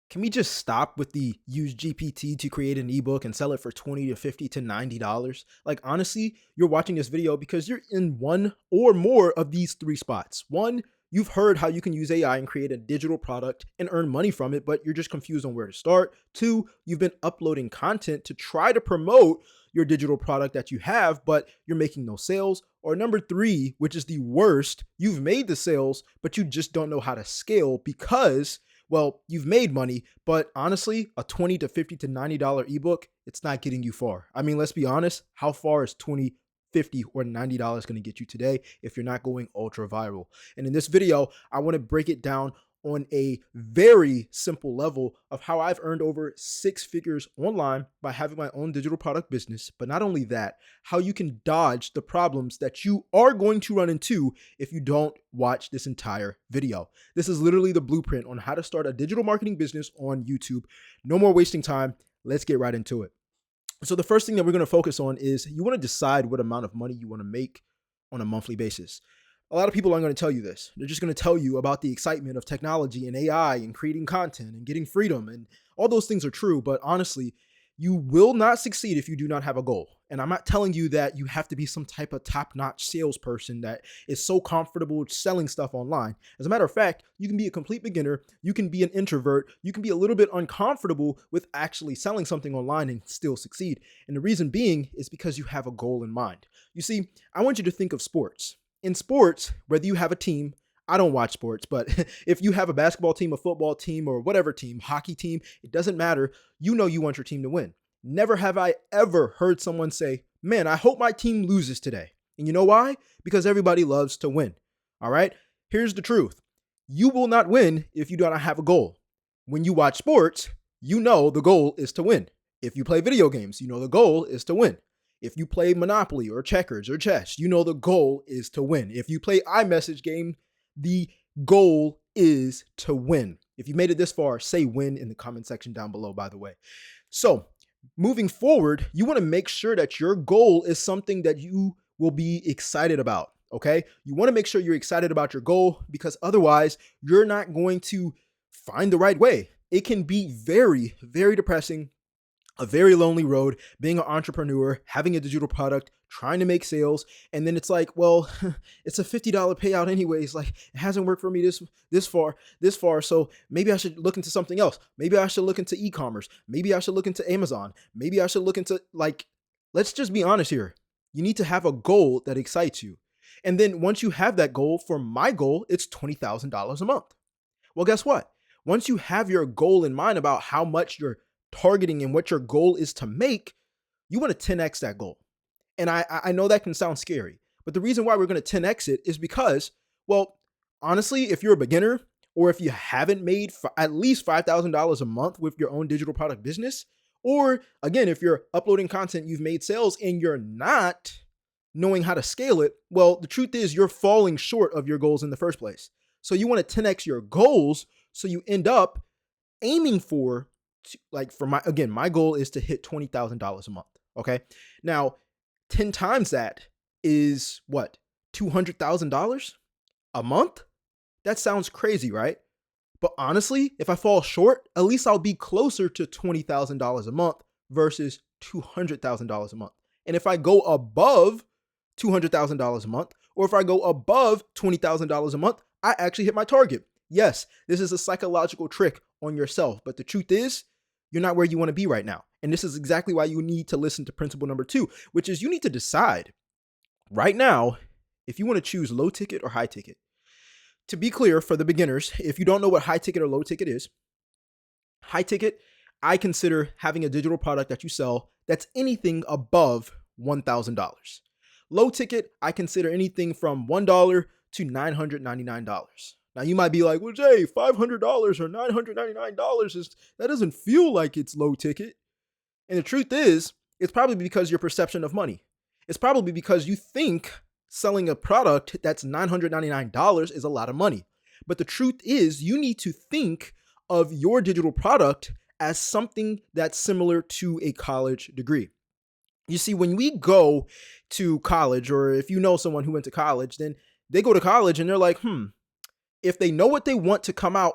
Can we just stop with the use GPT to create an ebook and sell it for 20 to 50 to $90? Like, honestly, you're watching this video because you're in one or more of these three spots. One, you've heard how you can use AI and create a digital product and earn money from it, but you're just confused on where to start. Two, you've been uploading content to try to promote your digital product that you have, but you're making no sales. Or number three, which is the worst, you've made the sales, but you just don't know how to scale because, well, you've made money, but honestly, a $20 to $50 to $90 ebook, it's not getting you far. I mean, let's be honest, how far is $20, $50, or $90 going to get you today if you're not going ultra viral? And in this video, I want to break it down on a very simple level of how I've earned over six figures online by having my own digital product business. But not only that, how you can dodge the problems that you are going to run into if you don't watch this entire video. This is literally the blueprint on how to start a digital marketing business on YouTube. No more wasting time. Let's get right into it. So the first thing that we're going to focus on is you want to decide what amount of money you want to make on a monthly basis. A lot of people aren't going to tell you this. They're just going to tell you about the excitement of technology and AI and creating content and getting freedom. And all those things are true. But honestly, you will not succeed if you do not have a goal. And I'm not telling you that you have to be some type of top-notch salesperson that is so comfortable selling stuff online. As a matter of fact, you can be a complete beginner. You can be an introvert. You can be a little bit uncomfortable with actually selling something online and still succeed. And the reason being is because you have a goal in mind. You see, I want you to think of sports. In sports, whether you have a team, I don't watch sports, but if you have a basketball team, a football team, or whatever team, hockey team, it doesn't matter. You know you want your team to win. Never have I ever heard someone say, man, I hope my team loses today. And you know why? Because everybody loves to win. All right? Here's the truth. You will not win if you do not have a goal. When you watch sports, you know the goal is to win. If you play video games, you know the goal is to win. If you play Monopoly or checkers or chess, you know the goal is to win. If you play iMessage game, the goal is to win. If you made it this far, say win in the comment section down below, by the way. So moving forward, you want to make sure that your goal is something that you will be excited about. Okay. You want to make sure you're excited about your goal because otherwise you're not going to find the right way. It can be very, very depressing. A very lonely road, being an entrepreneur, having a digital product, trying to make sales. And then it's like, well, it's a $50 payout anyways. Like it hasn't worked for me this far. So maybe I should look into something else. Maybe I should look into e-commerce. Maybe I should look into Amazon. Maybe I should look into let's just be honest here. You need to have a goal that excites you. And then once you have that goal, for my goal, it's $20,000 a month. Well, guess what? Once you have your goal in mind about how much you're targeting and what your goal is to make, you want to 10x that goal. And I know that can sound scary, but the reason why we're going to 10x it is because, well, honestly, if you're a beginner or if you haven't made at least $5,000 a month with your own digital product business, or again, if you're uploading content, you've made sales and you're not knowing how to scale it, well, the truth is you're falling short of your goals in the first place. So you want to 10x your goals so you end up aiming for my goal is to hit $20,000 a month. Okay. Now 10 times that is what? $200,000 a month? That sounds crazy, right? But honestly, if I fall short, at least I'll be closer to $20,000 a month versus $200,000 a month. And if I go above $200,000 a month, or if I go above $20,000 a month, I actually hit my target. Yes, this is a psychological trick on yourself, but the truth is, you're not where you want to be right now. And this is exactly why you need to listen to principle number 2, which is you need to decide right now if you want to choose low ticket or high ticket. To be clear, for the beginners, if you don't know what high ticket or low ticket is, high ticket, I consider having a digital product that you sell that's anything above $1,000. Low ticket, I consider anything from $1 to $999. Now you might be like, well, Jay, $500 or $999 that doesn't feel like it's low ticket. And the truth is, it's probably because your perception of money. It's probably because you think selling a product that's $999 is a lot of money. But the truth is, you need to think of your digital product as something that's similar to a college degree. You see, when we go to college, or if you know someone who went to college, then they go to college and they're like, if they know what they want to come out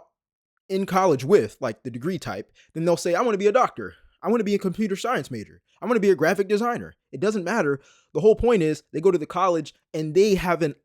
in college with, like the degree type, then they'll say, I want to be a doctor. I want to be a computer science major. I want to be a graphic designer. It doesn't matter. The whole point is they go to the college and they have a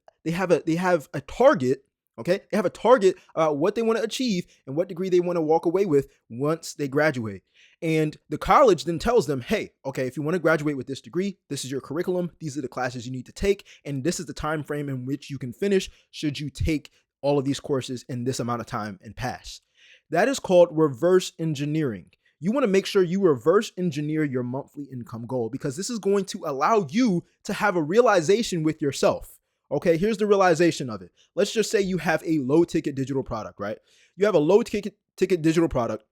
target. Okay, they have a target what they want to achieve and what degree they want to walk away with once they graduate. And the college then tells them, hey, okay, if you want to graduate with this degree, this is your curriculum. These are the classes you need to take, and this is the time frame in which you can finish should you take all of these courses in this amount of time and pass. That is called reverse engineering. You want to make sure you reverse engineer your monthly income goal, because this is going to allow you to have a realization with yourself. Okay, here's the realization of it. Let's just say you have a low ticket digital product, right? You have a low ticket digital product.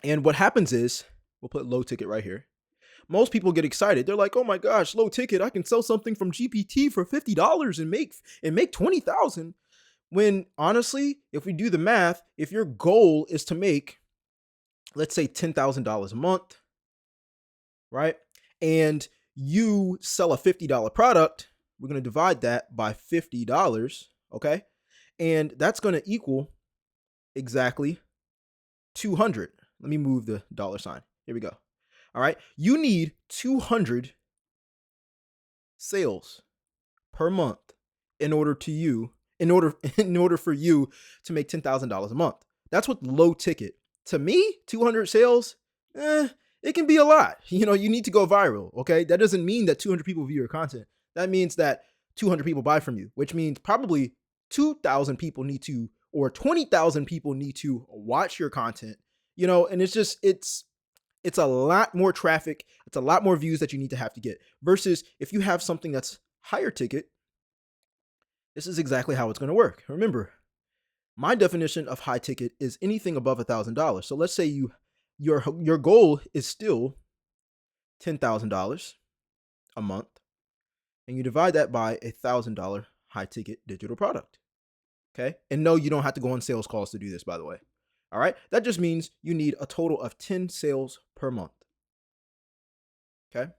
And what happens is, we'll put low ticket right here. Most people get excited. They're like, oh my gosh, low ticket. I can sell something from GPT for $50 and make 20,000. When honestly, if we do the math, if your goal is to make, let's say $10,000 a month, right? And you sell a $50 product, we're going to divide that by $50, okay? And that's going to equal exactly 200. Let me move the dollar sign. Here we go. All right. You need 200 sales per month in order for you to make $10,000 a month. That's what low ticket. To me, 200 sales, it can be a lot. You need to go viral, okay? That doesn't mean that 200 people view your content. That means that 200 people buy from you, which means probably 2,000 people need to, or 20,000 people need to watch your content, and it's a lot more traffic. It's a lot more views that you need to have to get versus if you have something that's higher ticket, this is exactly how it's going to work. Remember, my definition of high ticket is anything above $1,000. So let's say your goal is still $10,000 a month, and you divide that by $1,000 high ticket digital product. Okay. And no, you don't have to go on sales calls to do this, by the way. All right. That just means you need a total of 10 sales per month. Okay.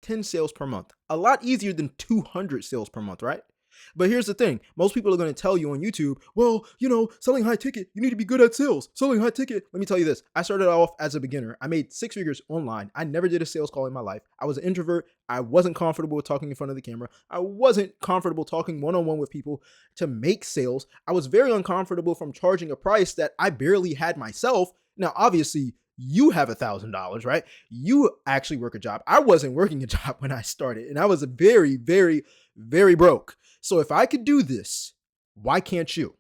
10 sales per month. A lot easier than 200 sales per month, right? But here's the thing. Most people are going to tell you on YouTube, well, selling high ticket, you need to be good at sales. Selling high ticket. Let me tell you this. I started off as a beginner. I made 6 figures online. I never did a sales call in my life. I was an introvert. I wasn't comfortable with talking in front of the camera. I wasn't comfortable talking one-on-one with people to make sales. I was very uncomfortable from charging a price that I barely had myself. Now, obviously, you have $1,000, right? You actually work a job. I wasn't working a job when I started, and I was very, very, very broke. So if I could do this, why can't you?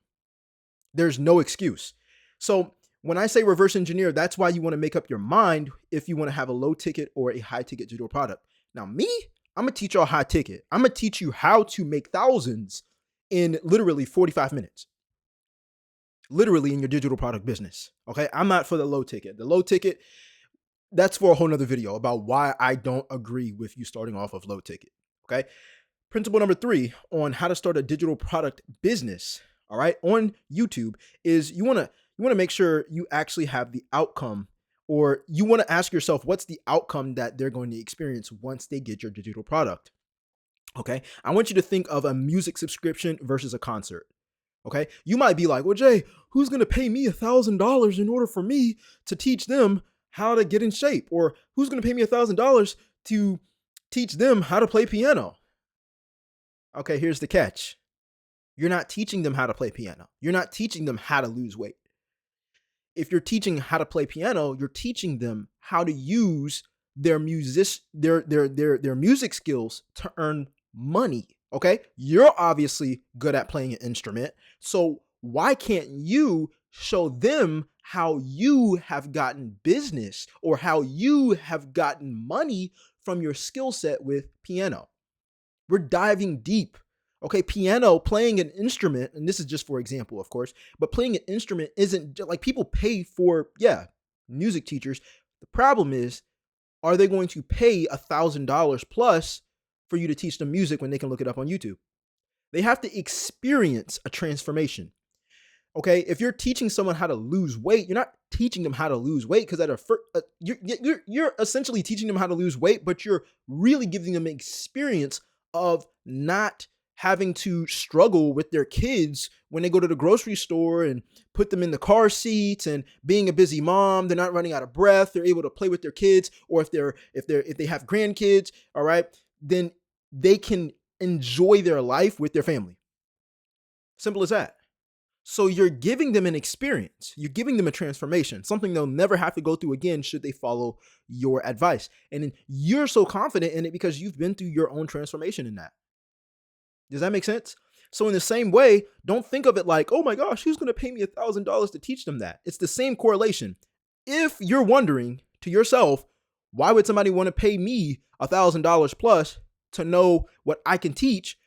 There's no excuse. So when I say reverse engineer, that's why you want to make up your mind if you want to have a low ticket or a high ticket digital product. Now me, I'm going to teach y'all high ticket. I'm going to teach you how to make thousands in literally 45 minutes. Literally in your digital product business. Okay. I'm not for the low ticket. The low ticket, that's for a whole nother video about why I don't agree with you starting off of low ticket. Okay. Principle number 3 on how to start a digital product business, all right, on YouTube is you want to make sure you actually have the outcome, or you want to ask yourself, what's the outcome that they're going to experience once they get your digital product? Okay. I want you to think of a music subscription versus a concert. Okay. You might be like, well, Jay, who's going to pay me $1,000 in order for me to teach them how to get in shape? Or who's going to pay me $1,000 to teach them how to play piano? Okay, here's the catch. You're not teaching them how to play piano. You're not teaching them how to lose weight. If you're teaching how to play piano, you're teaching them how to use their music skills to earn money. Okay? You're obviously good at playing an instrument. So why can't you show them how you have gotten business or how you have gotten money from your skill set with piano? We're diving deep. Okay, piano, playing an instrument, and this is just for example, of course, but playing an instrument isn't like people pay for, music teachers. The problem is, are they going to pay $1,000 plus for you to teach them music when they can look it up on YouTube? They have to experience a transformation. Okay, if you're teaching someone how to lose weight, you're not teaching them how to lose weight because you're essentially teaching them how to lose weight, but you're really giving them an experience of not having to struggle with their kids when they go to the grocery store and put them in the car seats, and being a busy mom, they're not running out of breath, they're able to play with their kids, or if they have grandkids, all right, then they can enjoy their life with their family. Simple as that. So you're giving them an experience. You're giving them a transformation, something they'll never have to go through again should they follow your advice. And then you're so confident in it because you've been through your own transformation in that. Does that make sense? So in the same way, don't think of it like, oh my gosh, who's going to pay me $1,000 to teach them that? It's the same correlation. If you're wondering to yourself, why would somebody want to pay me $1,000 plus to know what I can teach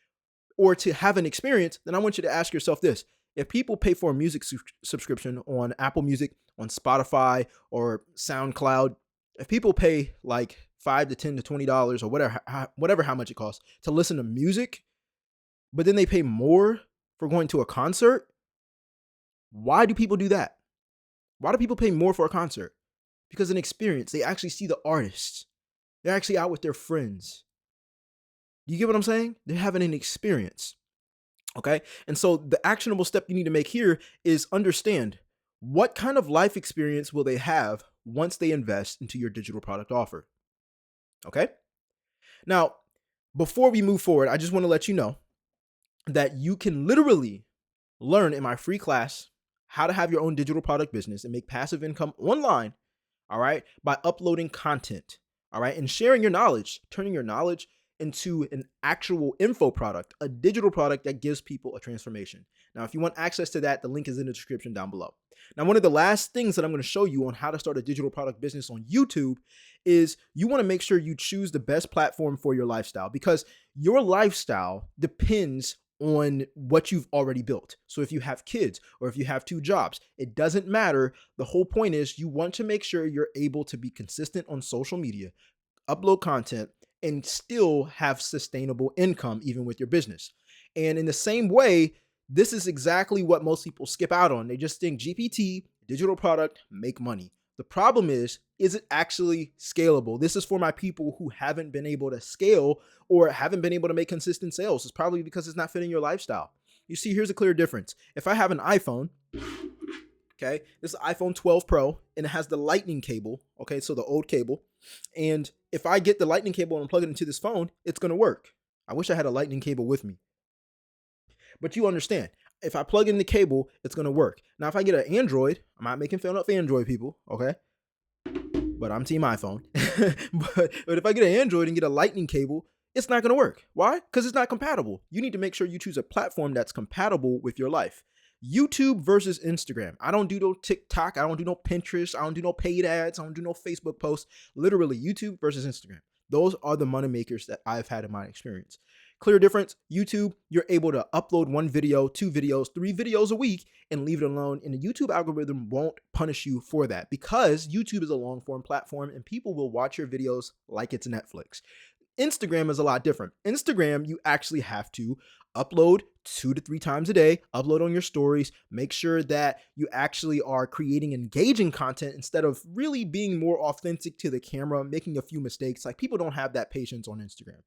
or to have an experience? Then I want you to ask yourself this. If people pay for a music subscription on Apple Music, on Spotify, or SoundCloud, if people pay like $5 to $10 to $20 or whatever how much it costs to listen to music, but then they pay more for going to a concert, why do people do that? Why do people pay more for a concert? Because an experience. They actually see the artists. They're actually out with their friends. Do you get what I'm saying? They're having an experience. Okay. And so the actionable step you need to make here is understand what kind of life experience will they have once they invest into your digital product offer. Okay. Now, before we move forward, I just want to let you know that you can literally learn in my free class how to have your own digital product business and make passive income online. All right. By uploading content. All right. And sharing your knowledge, turning your knowledge into an actual info product, a digital product that gives people a transformation. Now, if you want access to that, the link is in the description down below. Now, one of the last things that I'm going to show you on how to start a digital product business on YouTube is you want to make sure you choose the best platform for your lifestyle, because your lifestyle depends on what you've already built. So if you have kids or if you have 2 jobs, it doesn't matter. The whole point is you want to make sure you're able to be consistent on social media, upload content, and still have sustainable income even with your business. And in the same way, this is exactly what most people skip out on. They just think GPT, digital product, make money. The problem is it actually scalable? This is for my people who haven't been able to scale or haven't been able to make consistent sales. It's probably because it's not fitting your lifestyle. You see, here's a clear difference. If I have an iPhone, okay, this is iPhone 12 Pro, and it has the lightning cable, okay, so the old cable. And if I get the lightning cable and plug it into this phone, it's going to work. I wish I had a lightning cable with me. But you understand, if I plug in the cable, it's going to work. Now, if I get an Android, I'm not making fun of Android people, okay? But I'm team iPhone. but if I get an Android and get a lightning cable, it's not going to work. Why? Because it's not compatible. You need to make sure you choose a platform that's compatible with your life. YouTube versus Instagram. I don't do no TikTok. I don't do no Pinterest. I don't do no paid ads. I don't do no Facebook posts. Literally, YouTube versus Instagram. Those are the money makers that I've had in my experience. Clear difference. YouTube, you're able to upload 1 video, 2 videos, 3 videos a week and leave it alone. And the YouTube algorithm won't punish you for that because YouTube is a long form platform and people will watch your videos like it's Netflix. Instagram is a lot different. Instagram, you actually have to upload 2 to 3 times a day, upload on your stories, make sure that you actually are creating engaging content instead of really being more authentic to the camera, making a few mistakes. Like, people don't have that patience on Instagram.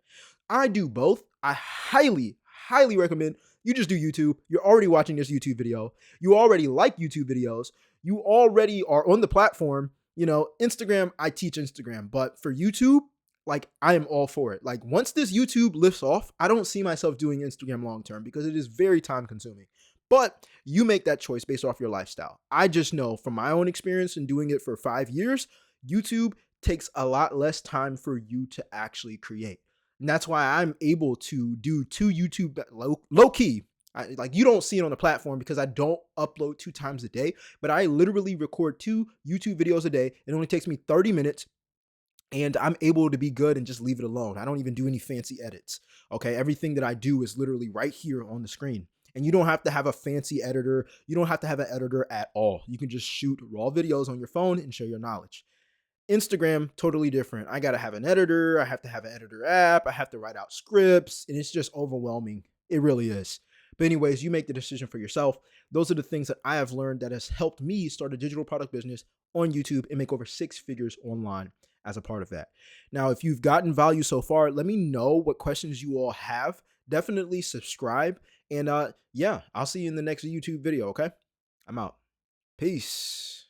I do both. I highly recommend you just do YouTube. You're already watching this YouTube video. You already like YouTube videos. You already are on the platform. You know, Instagram, I teach Instagram, but for YouTube, like, I am all for it. Like, once this YouTube lifts off, I don't see myself doing Instagram long term because it is very time consuming. But you make that choice based off your lifestyle. I just know from my own experience in doing it for 5 years, YouTube takes a lot less time for you to actually create. And that's why I'm able to do 2 YouTube low key. Like, you don't see it on the platform because I don't upload 2 times a day, but I literally record 2 YouTube videos a day. It only takes me 30 minutes. And I'm able to be good and just leave it alone. I don't even do any fancy edits. Okay. Everything that I do is literally right here on the screen. And you don't have to have a fancy editor. You don't have to have an editor at all. You can just shoot raw videos on your phone and share your knowledge. Instagram, totally different. I got to have an editor. I have to have an editor app. I have to write out scripts. And it's just overwhelming. It really is. But anyways, you make the decision for yourself. Those are the things that I have learned that has helped me start a digital product business on YouTube and make over 6 figures online as a part of that. Now, if you've gotten value so far, let me know what questions you all have definitely subscribe. And yeah, I'll see you in the next YouTube video, okay? I'm out. Peace.